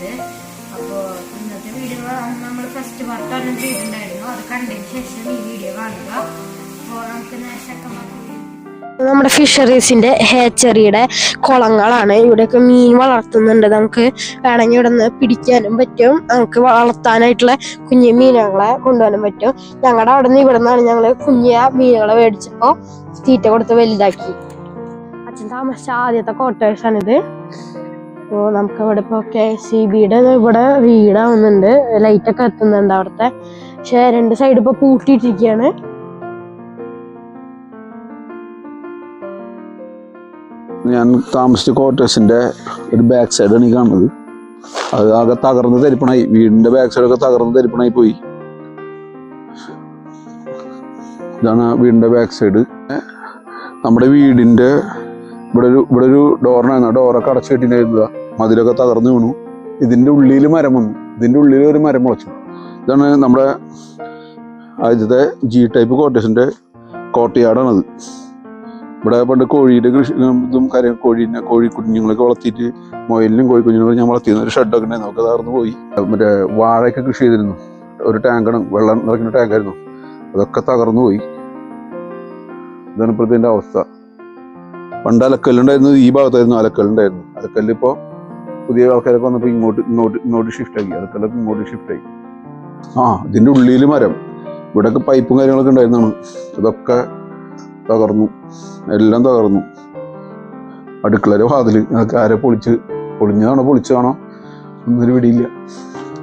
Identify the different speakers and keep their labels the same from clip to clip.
Speaker 1: ചെയ്തത്. അപ്പോൾ ഇന്നത്തെ വീഡിയോ നമ്മൾ ഫസ്റ്റ് പാർട്ട് ഒന്നും ചെയ്തിട്ടുണ്ടായിരുന്നു. അത് കണ്ടതിന് ശേഷം ഈ വീഡിയോ കാണുക. അപ്പോൾ നമുക്ക് നമ്മുടെ ഫിഷറീസിന്റെ ഹേച്ചറിയുടെ കുളങ്ങളാണ്. ഇവിടെയൊക്കെ മീൻ വളർത്തുന്നുണ്ട്. നമുക്ക് വേണമെങ്കിൽ ഇവിടെ നിന്ന് പിടിക്കാനും പറ്റും. നമുക്ക് വളർത്താനായിട്ടുള്ള കുഞ്ഞു മീനുകളെ കൊണ്ടുപോകാനും പറ്റും. ഞങ്ങളുടെ അവിടെ നിന്ന് ഇവിടെ നിന്നാണ് ഞങ്ങൾ കുഞ്ഞ മീനുകളെ മേടിച്ചപ്പോൾ തീറ്റ കൊടുത്ത് വലുതാക്കി. അച്ഛൻ താമസിച്ച ആദ്യത്തെ ക്വാർട്ടേഴ്സാണിത്. അപ്പോൾ നമുക്ക് ഇവിടെ ഇപ്പോൾ KCBയുടെ ഇവിടെ വീടാവുന്നുണ്ട്. ലൈറ്റൊക്കെ എത്തുന്നുണ്ട് അവിടുത്തെ. പക്ഷെ 2 സൈഡ് ഇപ്പോൾ പൂട്ടിയിട്ടിരിക്കുകയാണ്.
Speaker 2: ഞാൻ താമസിച്ച ക്വാർട്ടേഴ്സിന്റെ ഒരു ബാക്ക് സൈഡാണ് ഈ കാണുന്നത്. അത് ആകെ തകർന്ന് തരിപ്പണായി. വീടിന്റെ ബാക്ക് സൈഡൊക്കെ തകർന്ന് തരിപ്പണായി പോയി. ഇതാണ് വീടിന്റെ ബാക്ക് സൈഡ്. നമ്മുടെ വീടിന്റെ ഇവിടെ ഒരു ഡോറിനായിരുന്നു. ഡോറൊക്കെ അടച്ചു കെട്ടിണ്ടായിരുന്നില്ല. മതിലൊക്കെ തകർന്നു വീണു. ഇതിന്റെ ഉള്ളിൽ മരം വന്നു. ഇതിന്റെ ഉള്ളിൽ ഒരു മരം മുളച്ചു. ഇതാണ് നമ്മുടെ ആദ്യത്തെ G ടൈപ്പ് ക്വാർട്ടേഴ്സിന്റെ കോട്ടയാടാണത്. ഇവിടെ പണ്ട് കോഴിയുടെ കൃഷി ഇതും കാര്യം കോഴി കുഞ്ഞുങ്ങളൊക്കെ വളർത്തിയിട്ട് മൊയിലിനും കോഴിക്കുഞ്ഞുങ്ങളും ഞാൻ വളർത്തിയിരുന്ന ഒരു ഷെഡൊക്കെ ഉണ്ടായിരുന്നു. നമുക്ക് തകർന്നു പോയി. മറ്റേ വാഴയൊക്കെ കൃഷി ചെയ്തിരുന്നു. ഒരു ടാങ്കാണ്, വെള്ളം നിറയ്ക്കുന്ന ടാങ്കായിരുന്നു. അതൊക്കെ തകർന്നു പോയി. ഇതാണ് ഇപ്പോഴത്തെ എൻ്റെ അവസ്ഥ. പണ്ട് അലക്കല്ലുണ്ടായിരുന്നത് ഈ ഭാഗത്തായിരുന്നു. അലക്കല്ലുണ്ടായിരുന്നു. അലക്കല്ല് ഇപ്പോൾ പുതിയ ആൾക്കാരൊക്കെ വന്നപ്പോൾ ഇങ്ങോട്ട് ഷിഫ്റ്റ് ആക്കി. അലക്കല്ലൊക്കെ ഇങ്ങോട്ട് ഷിഫ്റ്റ് ആയി. ഇതിൻ്റെ ഉള്ളിൽ മരം. ഇവിടെയൊക്കെ പൈപ്പും കാര്യങ്ങളൊക്കെ ഉണ്ടായിരുന്നതാണ്. അതൊക്കെ തകർന്നു. എല്ലാം തകർന്നു. അടുക്കളയുടെ വാതിൽ അതൊക്കെ ആരെ പൊളിഞ്ഞതാണോ പൊളിച്ചതാണോ ഒന്നൊരു പിടിയില്ല.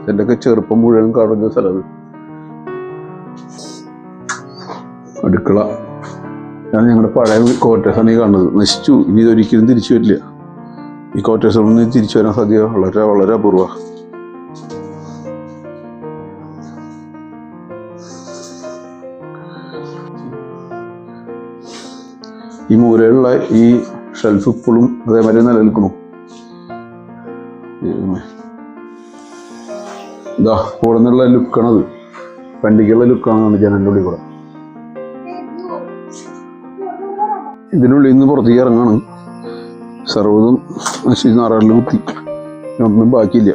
Speaker 2: എൻ്റെയൊക്കെ ചെറുപ്പം മുഴുവൻ കാണുന്ന സ്ഥലം. അടുക്കള ഞാൻ ഞങ്ങളുടെ പഴയ ക്വാർട്ടേഴ്സാണ് ഈ കാണുന്നത്. നശിച്ചു. ഇനി ഇതൊരിക്കലും തിരിച്ചു വരില്ല. ഈ ക്വാർട്ടേഴ്സിലൊന്നും തിരിച്ചു വരാൻ സാധ്യത വളരെ വളരെ അപൂർവ. ഈ മൂലയിലുള്ള ഈ ഷെൽഫ് ഇപ്പോഴും അതേമാതിരി നിലനിൽക്കുന്നു. ഇതാ കൂടെ നിന്നുള്ള ലുക്കാണത്. വണ്ടിക്കുള്ള ലുക്കാണ് ജനലിൻ്റെ ഉള്ളിൽ കൂടെ. ഇതിനുള്ളിൽ നിന്ന് പുറത്തേക്ക് ഇറങ്ങാണ്. സർവ്വതും നാറാറിൽ കുത്തി. ഒന്നും ബാക്കിയില്ല.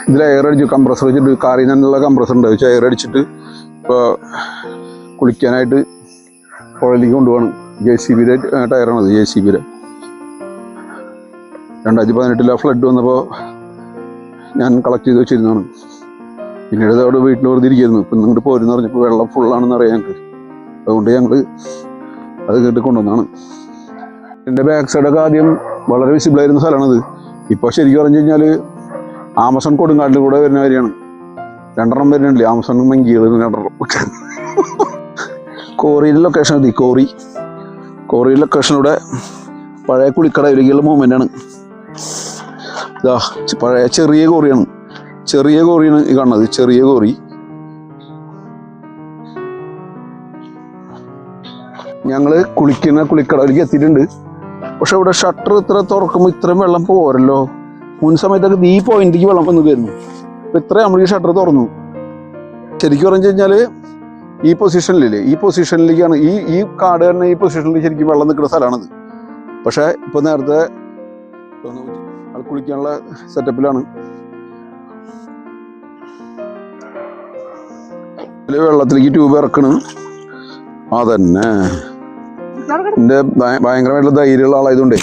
Speaker 2: ഇതിൽ എയർ അടിച്ചു. കംപ്രസർ വെച്ചിട്ട് കാറിൽ നിന്നുള്ള കംപ്രസർ ഉണ്ട്. വെച്ചാൽ എയർ അടിച്ചിട്ട് ഇപ്പോൾ കുളിക്കാനായിട്ട് പുഴയിലേക്ക് കൊണ്ടുപോകണം. JCBയുടെ ടയറാണത്. JCBയുടെ 2018 ഫ്ലഡ് വന്നപ്പോൾ ഞാൻ കളക്ട് ചെയ്ത് വെച്ചിരുന്നതാണ്. പിന്നീട് അവിടെ വീട്ടിൽ വെറുതെ ഇരിക്കുന്നു. ഇപ്പം ഇങ്ങോട്ട് പോരെന്ന് പറഞ്ഞപ്പോൾ വെള്ളം ഫുള്ളാണെന്ന് അറിയാം ഞങ്ങൾക്ക്. അതുകൊണ്ട് ഞങ്ങൾ അത് കേട്ട് കൊണ്ടുവന്നാണ്. എൻ്റെ ബാക്ക് സൈഡൊക്കെ ആദ്യം വളരെ വിസിബിളായിരുന്ന സ്ഥലമാണത്. ഇപ്പോൾ ശരിക്കും പറഞ്ഞു കഴിഞ്ഞാൽ ആമസോൺ കൊടുങ്കാട്ടിൽ കൂടെ വരുന്ന കാര്യമാണ്. 2 വരുന്നുണ്ടല്ലേ, ആമസോൺ മങ്കികൾ 2. കോറിയുടെ ലൊക്കേഷൻ മതി. കോറി ലൊക്കേഷനിലൂടെ പഴയ കുളിക്കടയിലേക്കുള്ള മൂവ്മെൻ്റാണ്. ഇതാ പഴയ ചെറിയ കോറിയാണ് ഈ കാണുന്നത്. ചെറിയ കോറി. ഞങ്ങൾ കുളിക്കുന്ന കുളിക്കടയിലേക്ക് എത്തിയിട്ടുണ്ട്. പക്ഷെ ഇവിടെ ഷട്ടർ ഇത്ര തുറക്കുമ്പോൾ ഇത്രയും വെള്ളം പോരല്ലോ. മുൻ സമയത്തൊക്കെ ഈ പോയിന്റിലേക്ക് വെള്ളം വന്നു കയറുന്നു. ഇപ്പം ഇത്രയും നമ്മൾ ഈ ഷട്ടർ തുറന്നു. ശരിക്കും പറഞ്ഞു കഴിഞ്ഞാൽ ഈ പൊസിഷനിലില്ലേ, ഈ പൊസിഷനിലേക്കാണ് ഈ കാട് തന്നെ. ഈ പൊസിഷനിൽ ശരിക്കും വെള്ളം നിൽക്കുന്ന സ്ഥലമാണത്. പക്ഷെ ഇപ്പൊ നേരത്തെ ആൾ കുളിക്കാനുള്ള സെറ്റപ്പിലാണ്. വെള്ളത്തിലേക്ക് ട്യൂബ് ഇറക്കണ്. അതന്നെ എന്റെ ഭയങ്കരമായിട്ടുള്ള ധൈര്യമുള്ള ആളായതുകൊണ്ടേ,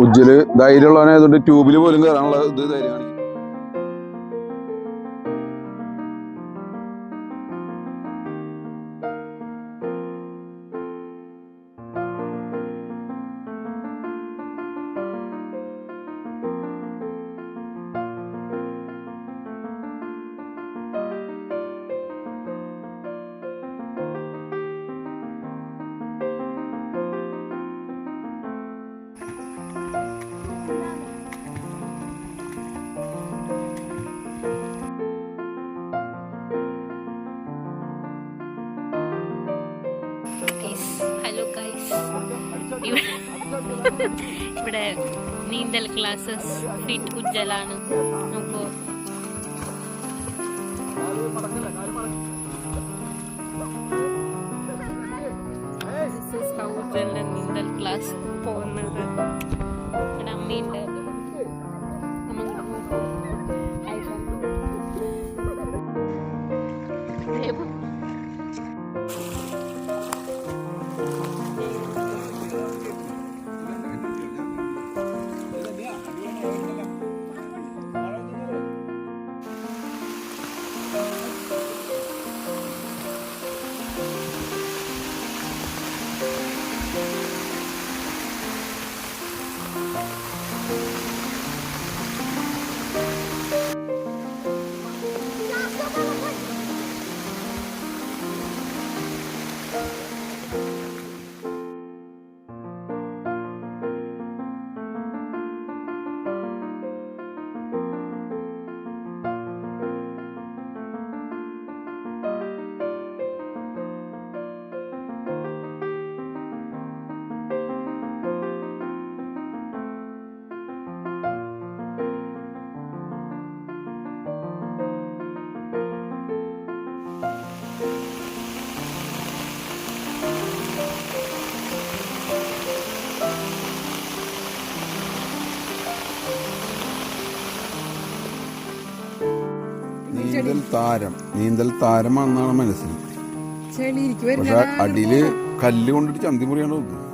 Speaker 2: ഉജ്ജല് ധൈര്യമുള്ളവനായതുകൊണ്ട് ട്യൂബിൽ പോലും കയറാനുള്ള ഇത് ധൈര്യം കാണിക്കും.
Speaker 3: ഇവിടെ നീന്തൽ ക്ലാസ്സസ് ഫിറ്റ് ഉജ്ജലാണ്. നോക്കൂ, ഉജ്ജലിന്റെ നീന്തൽ ക്ലാസ് പോകുന്നത്. ഇവിടെ അമ്മയുണ്ട്.
Speaker 2: നീന്തൽ താരമാണെന്നാണ് മനസ്സിൽ. പക്ഷെ അടിയില് കല്ല് കൊണ്ടിട്ട് ചന്തി മുറിയാണ് നോക്കുന്നത്.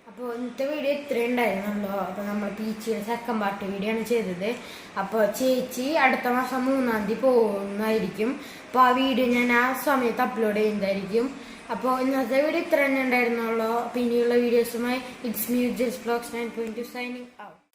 Speaker 1: അപ്പോൾ ഇന്നത്തെ വീഡിയോ ഇത്രയും ഉണ്ടായിരുന്നുള്ളൂ. അപ്പോൾ നമ്മൾ പീച്ചിയുടെ സെക്കൻഡ് പാർട്ട് വീഡിയോ ആണ് ചെയ്തത്. അപ്പോൾ ചേച്ചി അടുത്ത മാസം 3-ാം തീയതി പോകുന്നതായിരിക്കും. അപ്പോൾ ആ വീഡിയോ ഞാൻ ആ സമയത്ത് അപ്ലോഡ് ചെയ്യുന്നതായിരിക്കും. അപ്പോൾ ഇന്നത്തെ വീഡിയോ ഇത്ര തന്നെ ഉണ്ടായിരുന്നുള്ളൂ. പിന്നെയുള്ള വീഡിയോസുമായി it's me Ujjal's vlogs 9.2 signing out.